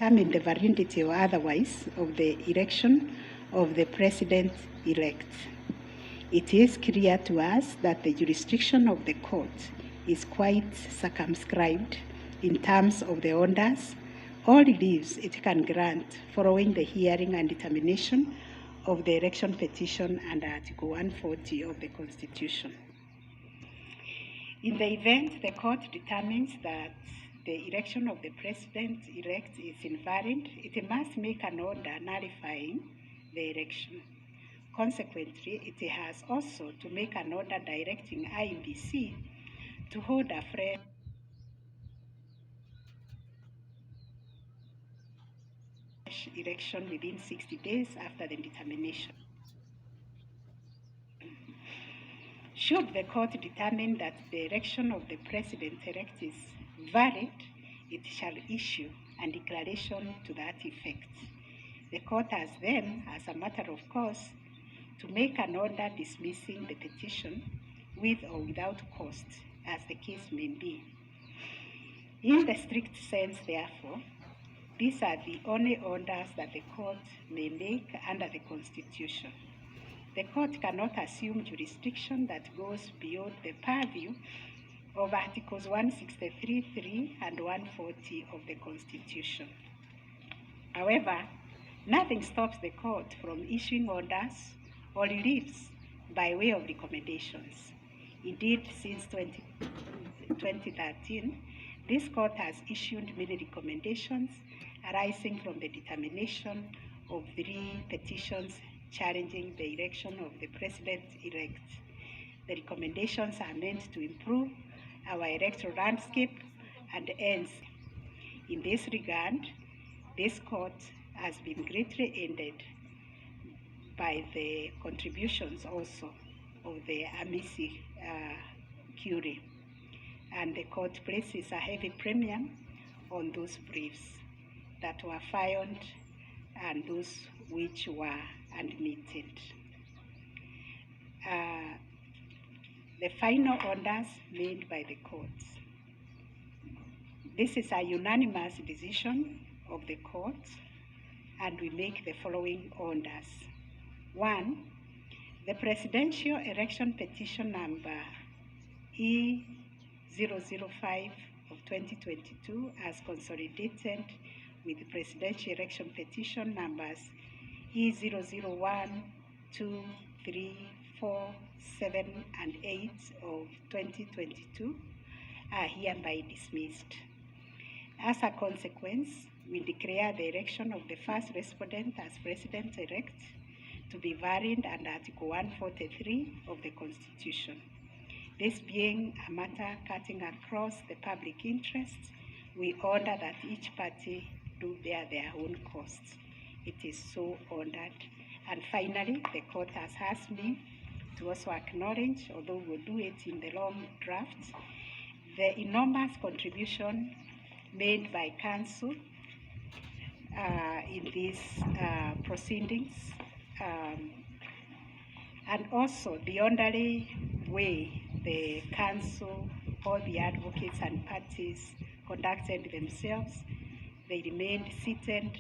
determine the validity or otherwise of the election of the president-elect. It is clear to us that the jurisdiction of the court is quite circumscribed in terms of the orders or reliefs it can grant following the hearing and determination of the election petition under Article 140 of the Constitution. In the event the court determines that the election of the president-elect is invalid, it must make an order nullifying the election. Consequently, it has also to make an order directing IEBC to hold a fresh election within 60 days after the determination. Should the court determine that the election of the president-elect is valid, it shall issue a declaration to that effect. The court has then, as a matter of course, to make an order dismissing the petition with or without cost, as the case may be. In the strict sense, therefore, these are the only orders that the court may make under the Constitution. The court cannot assume jurisdiction that goes beyond the purview of Articles 163(3) and 140 of the Constitution. However, nothing stops the court from issuing orders or reliefs by way of recommendations. Indeed, since 2013, this court has issued many recommendations arising from the determination of 3 petitions challenging the election of the president-elect. The recommendations are meant to improve our electoral landscape and ends. In this regard, this court has been greatly aided by the contributions also of the amici curie, and the court places a heavy premium on those briefs that were filed and those which were admitted. The final orders made by the courts. This is a unanimous decision of the court, and we make the following orders. 1. The presidential election petition number E005 of 2022 as consolidated with the presidential election petition numbers E001, 2, 3, 4, 7, and 8 of 2022 are hereby dismissed. As a consequence, we declare the election of the first respondent as president-elect to be valid under Article 143 of the Constitution. This being a matter cutting across the public interest, we order that each party do bear their own costs. It is so ordered. And finally, the court has asked me to also acknowledge, although we'll do it in the long draft, the enormous contribution made by counsel in these proceedings, and also the orderly way the counsel, all the advocates and parties conducted themselves. They remained seated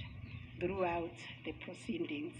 throughout the proceedings.